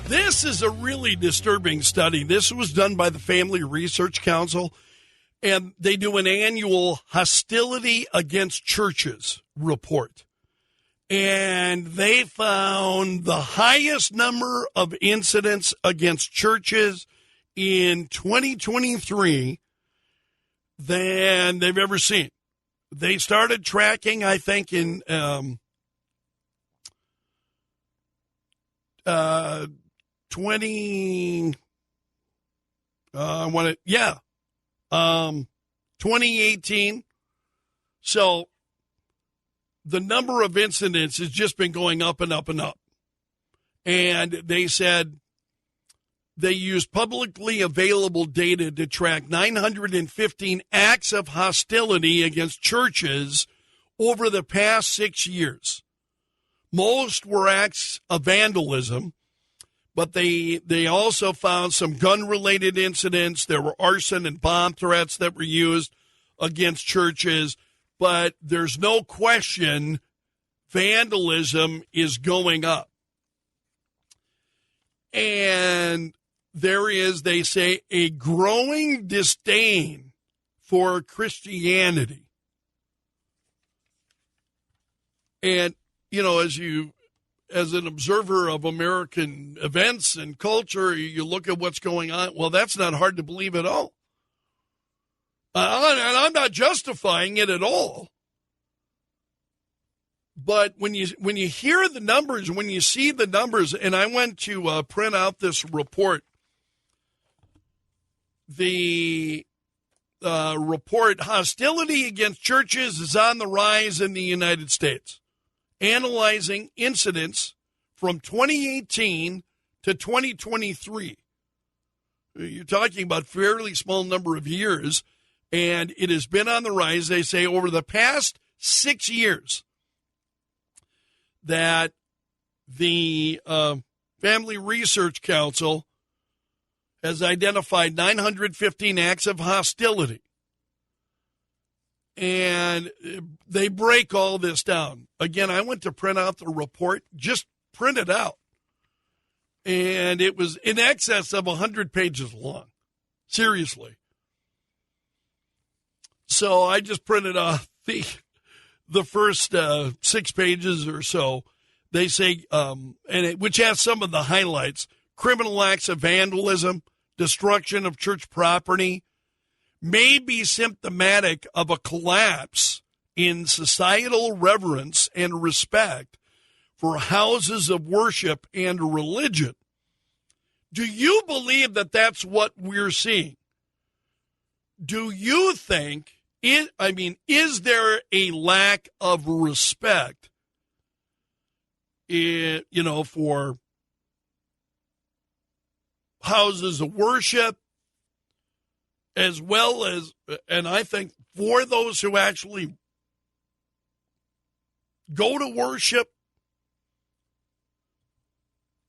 This is a really disturbing study. This was done by the Family Research Council, and they do an annual hostility against churches report. And they found the highest number of incidents against churches in 2023 than they've ever seen. They started tracking, I think, in 2018. So the number of incidents has just been going up and up and up. And they said they used publicly available data to track 915 acts of hostility against churches over the past 6 years. Most were acts of vandalism, but they also found some gun-related incidents. There were arson and bomb threats that were used against churches. But there's no question vandalism is going up. And there is, they say, a growing disdain for Christianity. And, you know, as an observer of American events and culture, you look at what's going on. Well, that's not hard to believe at all. And I'm not justifying it at all. But when you hear the numbers, when you see the numbers, and I went to print out this report, the report, Hostility Against Churches is on the Rise in the United States, analyzing incidents from 2018 to 2023. You're talking about a fairly small number of years. And it has been on the rise, they say, over the past 6 years, that the Family Research Council has identified 915 acts of hostility. And they break all this down. Again, I went to print out the report, just print it out. And it was in excess of 100 pages long. Seriously. So I just printed off the first 6 pages or so. They say, which has some of the highlights: criminal acts of vandalism, destruction of church property, may be symptomatic of a collapse in societal reverence and respect for houses of worship and religion. Do you believe that that's what we're seeing? Do you think, is there a lack of respect, for houses of worship, as well as, and I think for those who actually go to worship?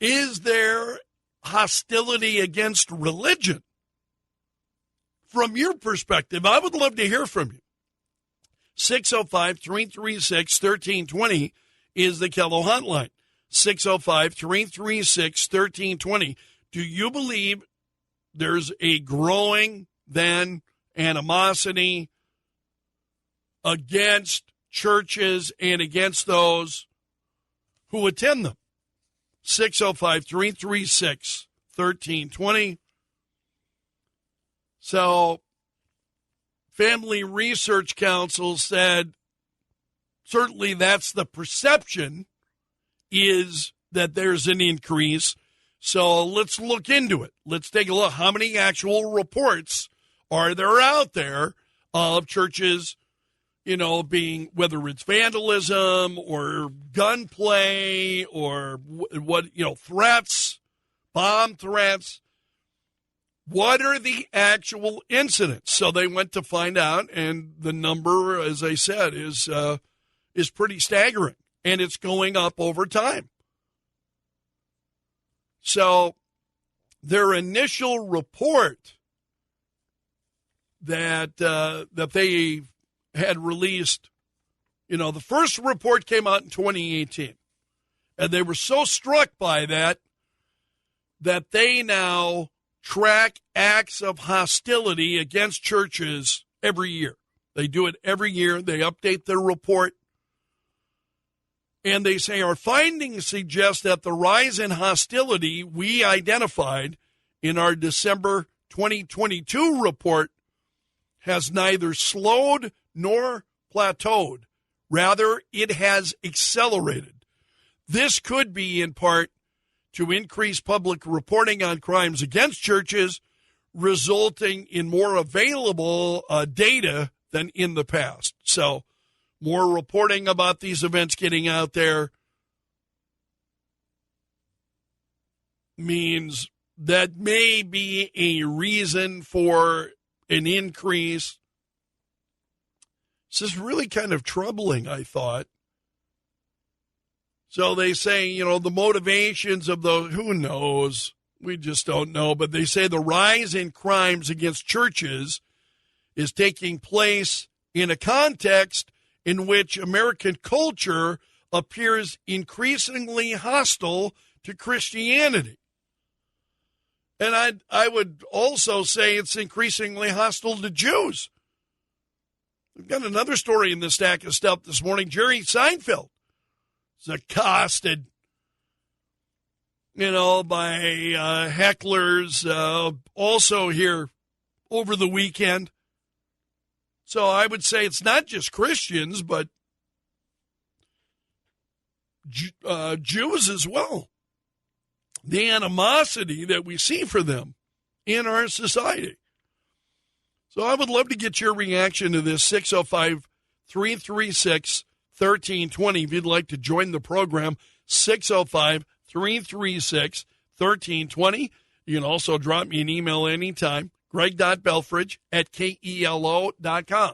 Is there hostility against religion? From your perspective, I would love to hear from you. 605-336-1320 is the Kello hotline. 605-336-1320. Do you believe there's a growing then animosity against churches and against those who attend them? 605-336-1320. So, Family Research Council said certainly that's the perception, is that there's an increase. So let's look into it. Let's take a look. How many actual reports are there out there of churches, being, whether it's vandalism or gunplay or threats, bomb threats? What are the actual incidents? So they went to find out, and the number, as I said, is pretty staggering, and it's going up over time. So their initial report that they had released, the first report came out in 2018, and they were so struck by that that they now track acts of hostility against churches every year. They do it every year. They update their report. And they say our findings suggest that the rise in hostility we identified in our December 2022 report has neither slowed nor plateaued. Rather, it has accelerated. This could be in part to increase public reporting on crimes against churches, resulting in more available data than in the past. So, more reporting about these events getting out there means that may be a reason for an increase. This is really kind of troubling, I thought. So they say, the motivations of those, who knows? We just don't know. But they say the rise in crimes against churches is taking place in a context in which American culture appears increasingly hostile to Christianity. And I would also say it's increasingly hostile to Jews. We've got another story in the stack of stuff this morning. Jerry Seinfeld is accosted, by hecklers also here over the weekend. So I would say it's not just Christians, but Jews as well. The animosity that we see for them in our society. So I would love to get your reaction to this. 605-336-1320. If you'd like to join the program, 605-336-1320. You can also drop me an email anytime. Greg.Belfridge@KELO.com.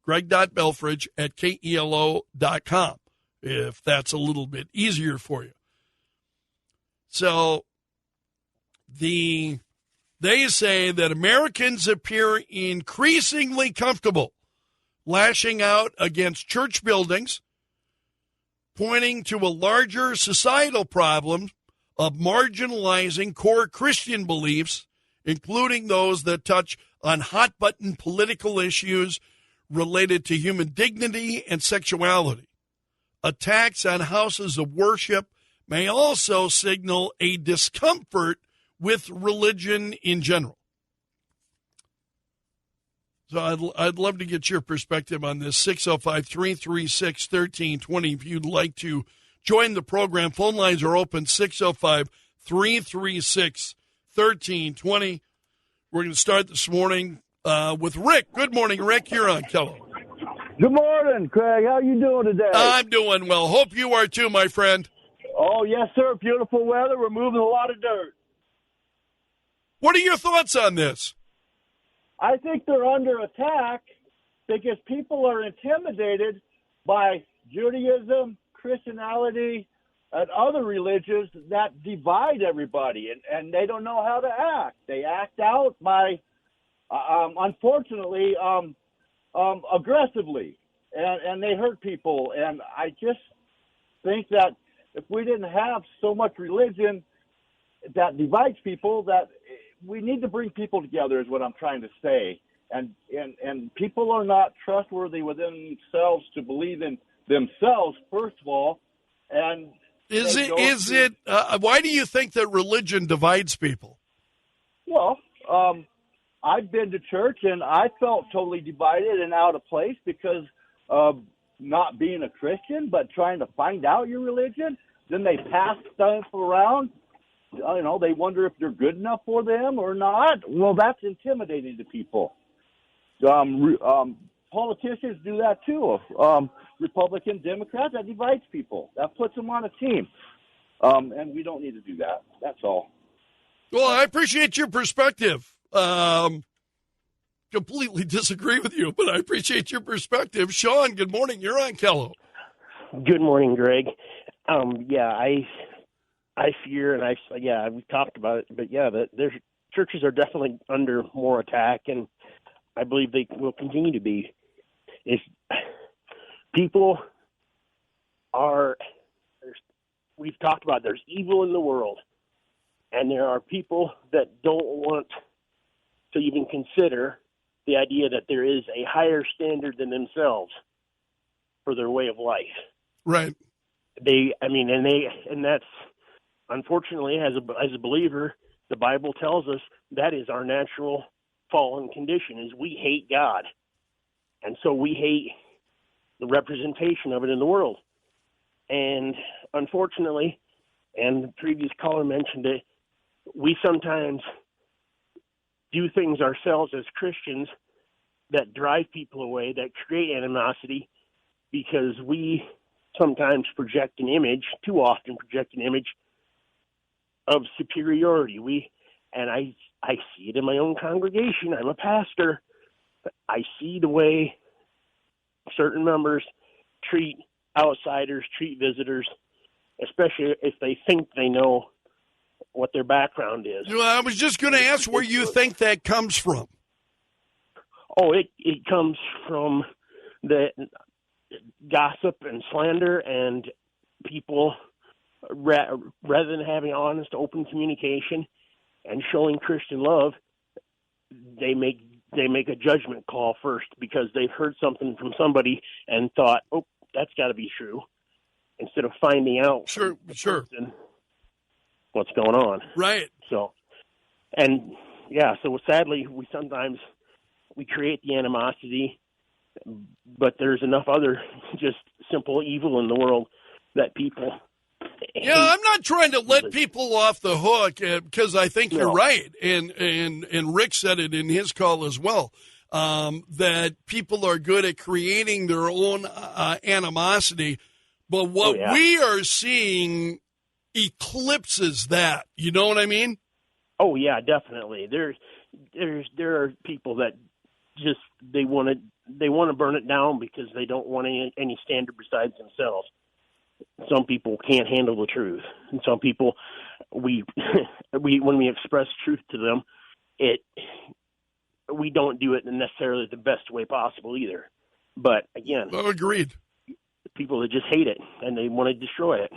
Greg.Belfridge@KELO.com, if that's a little bit easier for you. So they say that Americans appear increasingly comfortable lashing out against church buildings, pointing to a larger societal problem of marginalizing core Christian beliefs, including those that touch on hot-button political issues related to human dignity and sexuality. Attacks on houses of worship may also signal a discomfort with religion in general. So I'd love to get your perspective on this. 605-336-1320 if you'd like to join the program. Phone lines are open, 605-336-1320. We're going to start this morning with Rick. Good morning, Rick. You're on Kello. Good morning, Craig. How you doing today? I'm doing well. Hope you are too, my friend. Oh, yes, sir. Beautiful weather. We're moving a lot of dirt. What are your thoughts on this? I think they're under attack because people are intimidated by Judaism, Christianity, and other religions that divide everybody, and they don't know how to act. They act out by, unfortunately, aggressively, and they hurt people. And I just think that if we didn't have so much religion that divides people, that we need to bring people together is what I'm trying to say. And people are not trustworthy within themselves to believe in themselves, first of all. And why do you think that religion divides people? Well, I've been to church and I felt totally divided and out of place because of not being a Christian, but trying to find out your religion. Then they pass stuff around. They wonder if you're good enough for them or not. Well, that's intimidating to people. Politicians do that too. Republican, Democrat, that divides people. That puts them on a team. And we don't need to do that. That's all. Well, I appreciate your perspective. Completely disagree with you, but I appreciate your perspective. Sean, good morning. You're on Kello. Good morning, Greg. I fear, and we've talked about it, but their churches are definitely under more attack, and I believe they will continue to be. If people we've talked about, there's evil in the world, And there are people that don't want to even consider the idea that there is a higher standard than themselves for their way of life. Right. And that's, unfortunately, as a believer, the Bible tells us that is our natural fallen condition, is we hate God. And so we hate the representation of it in the world. And unfortunately, and the previous caller mentioned it, we sometimes do things ourselves as Christians that drive people away, that create animosity, because we sometimes project an image, too often project an image of superiority. I see it in my own congregation. I'm a pastor. I see the way certain members treat outsiders, treat visitors, especially if they think they know what their background is. Well, I was just going to ask where you think that comes from. Oh, it comes from the gossip and slander, and people, rather than having honest, open communication and showing Christian love, they make a judgment call first because they've heard something from somebody and thought, oh, that's got to be true, instead of finding out Sure. what's going on. Right. So sadly, we create the animosity, but there's enough other just simple evil in the world that people hate. Yeah, I'm not trying to let people off the hook because I think you're right, and Rick said it in his call as well, that people are good at creating their own animosity, but what we are seeing eclipses that. You know what I mean? Oh yeah, definitely. There are people that just they want to burn it down because they don't want any standard besides themselves. Some people can't handle the truth, and some people we when we express truth to them, we don't do it in necessarily the best way possible either. But again, agreed. People that just hate it and they want to destroy it.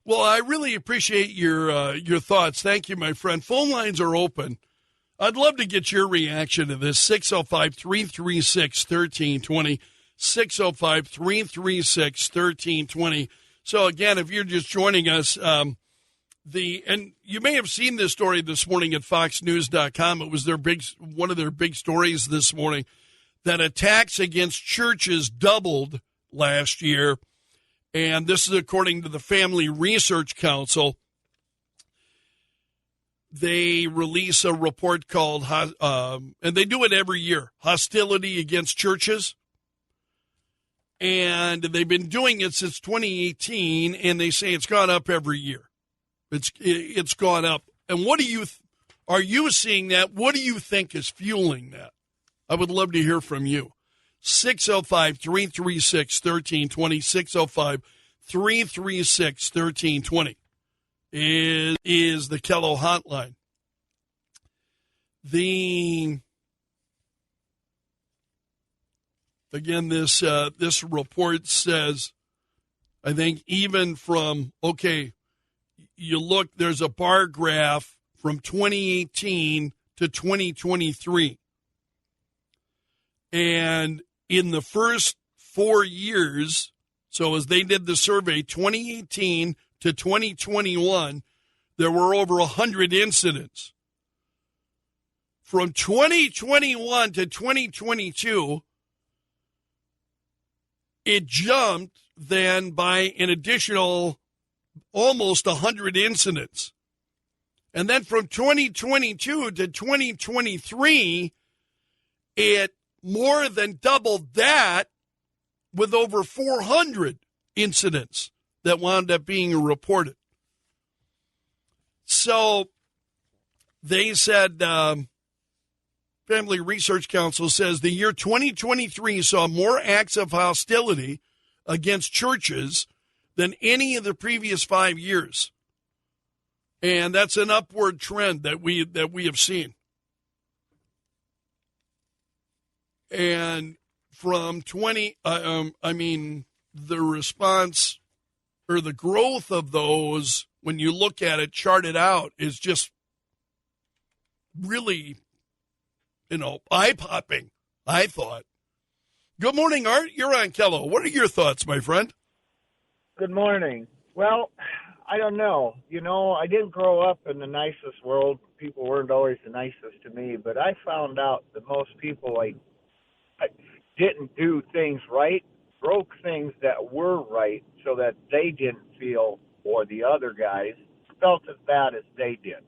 Well, I really appreciate your thoughts. Thank you, my friend. Phone lines are open. I'd love to get your reaction to this. 605-336-1320. 605-336-1320. So, again, if you're just joining us, and you may have seen this story this morning at foxnews.com. It was one of their big stories this morning, that attacks against churches doubled last year. And this is according to the Family Research Council. They release a report called, and they do it every year, Hostility Against Churches. And they've been doing it since 2018, and they say it's gone up every year. It's gone up. And are you seeing that? What do you think is fueling that? I would love to hear from you. 605-336-1320, 605-336-1320 is the Kello hotline. Again, this report says, I think even from, you look, there's a bar graph from 2018 to 2023. And in the first 4 years, so as they did the survey, 2018 to 2021, there were over 100 incidents. From 2021 to 2022, it jumped then by an additional almost 100 incidents. And then from 2022 to 2023, it more than doubled that with over 400 incidents that wound up being reported. So they said, Family Research Council says the year 2023 saw more acts of hostility against churches than any of the previous 5 years. And that's an upward trend that we have seen. And from the response or the growth of those when you look at it, charted out, is just really, eye-popping, I thought. Good morning, Art. You're on Kello. What are your thoughts, my friend? Good morning. Well, I don't know. I didn't grow up in the nicest world. People weren't always the nicest to me, but I found out that most people I didn't do things right, broke things that were right so that they didn't feel, or the other guys felt as bad as they did.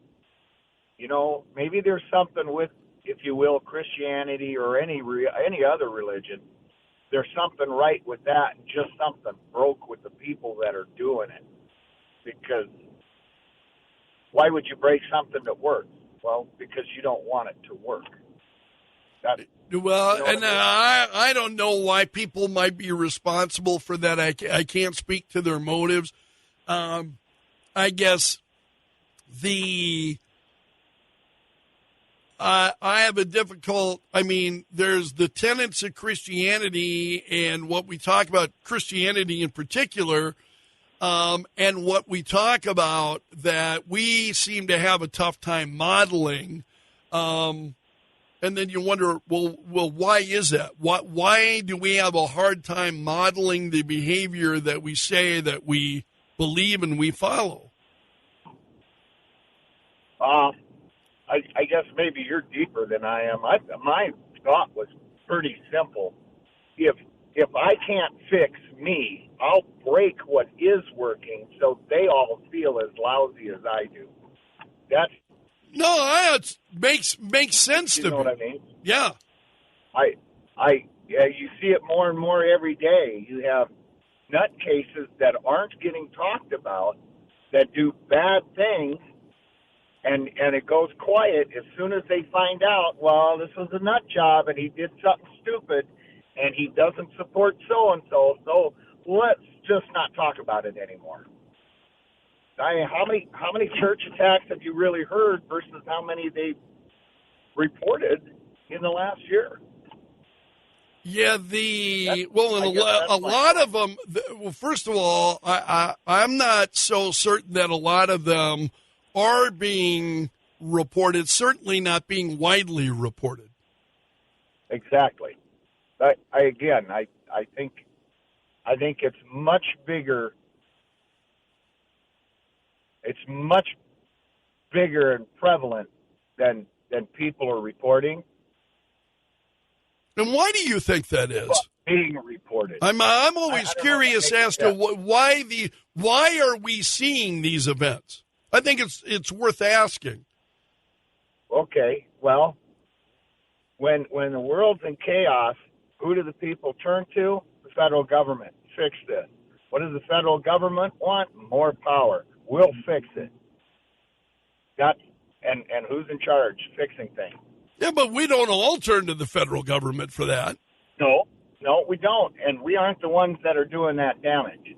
Maybe there's something with, if you will, Christianity or any other religion. There's something right with that, and just something broke with the people that are doing it. Because why would you break something that works? Well, because you don't want it to work. I don't know why people might be responsible for that. I can't speak to their motives. I guess I have a difficult, there's the tenets of Christianity and what we talk about, Christianity in particular, and what we talk about that we seem to have a tough time modeling. And then you wonder, well, why is that? Why do we have a hard time modeling the behavior that we say that we believe and we follow? I guess maybe you're deeper than I am. My thought was pretty simple. If I can't fix me, I'll break what is working so they all feel as lousy as I do. It makes sense to me. You know what I mean? Yeah. You see it more and more every day. You have nutcases that aren't getting talked about that do bad things, and it goes quiet as soon as they find out, well, this was a nut job and he did something stupid and he doesn't support so-and-so, so let's just not talk about it anymore. How many church attacks have you really heard versus how many they reported in the last year? Yeah, a lot of them. Well, first of all, I'm not so certain that a lot of them are being reported. Certainly not being widely reported. Exactly. I think it's much bigger. It's much bigger and prevalent than people are reporting. And why do you think that is? Being reported. I'm always curious as to why are we seeing these events? I think it's worth asking. Okay, well, when the world's in chaos, who do the people turn to? The federal government. Fix this. What does the federal government want? More power. We'll fix it. And who's in charge fixing things? Yeah, but we don't all turn to the federal government for that. No, we don't. And we aren't the ones that are doing that damage.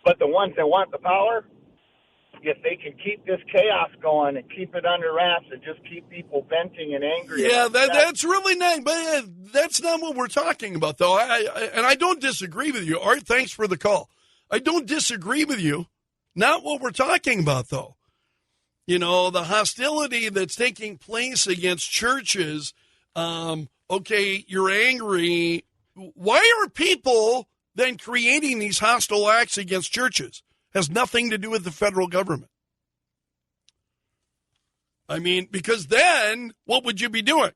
But the ones that want the power, if they can keep this chaos going and keep it under wraps and just keep people venting and angry. Yeah, that's really nice. But that's not what we're talking about, though. And I don't disagree with you. Art, thanks for the call. I don't disagree with you. Not what we're talking about, though. The hostility that's taking place against churches, okay, you're angry. Why are people then creating these hostile acts against churches? Has nothing to do with the federal government. Because then what would you be doing?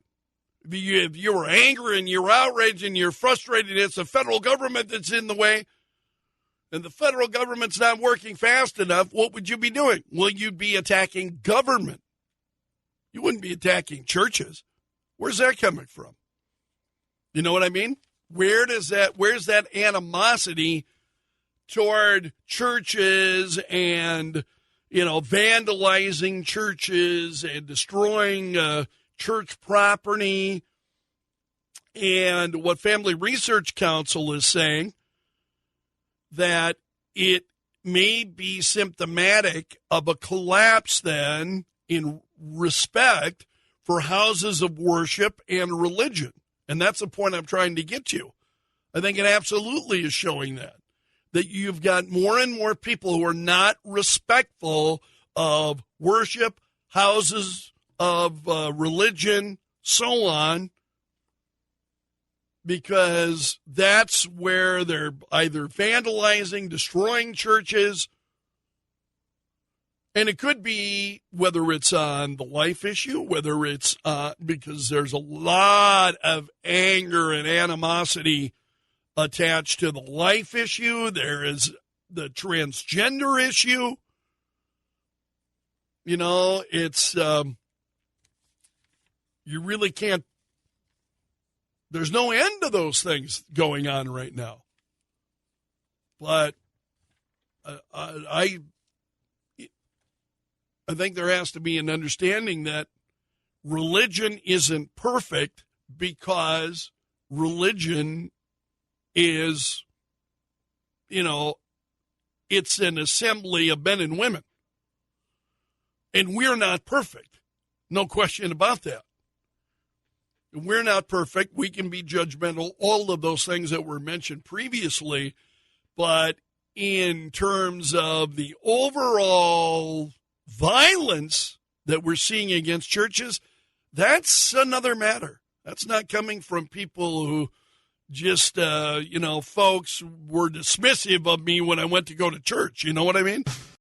If you were angry and you're outraged and you're frustrated, it's the federal government that's in the way, and the federal government's not working fast enough, what would you be doing? Well, you'd be attacking government. You wouldn't be attacking churches. Where's that coming from? You know what I mean? Where's that animosity toward churches and, vandalizing churches and destroying church property? And what Family Research Council is saying, that it may be symptomatic of a collapse then in respect for houses of worship and religion. And that's the point I'm trying to get to. I think it absolutely is showing that that you've got more and more people who are not respectful of worship, houses of religion, so on, because that's where they're either vandalizing, destroying churches. And it could be whether it's on the life issue, whether it's because there's a lot of anger and animosity attached to the life issue. There is the transgender issue. You know, it's, you really can't, there's no end to those things going on right now. But I think there has to be an understanding that religion isn't perfect because religion is, you know, it's an assembly of men and women. And we're not perfect. No question about that. We're not perfect. We can be judgmental, all of those things that were mentioned previously. But in terms of the overall violence that we're seeing against churches, that's another matter. That's not coming from people who just, folks were dismissive of me when I went to go to church. You know what I mean?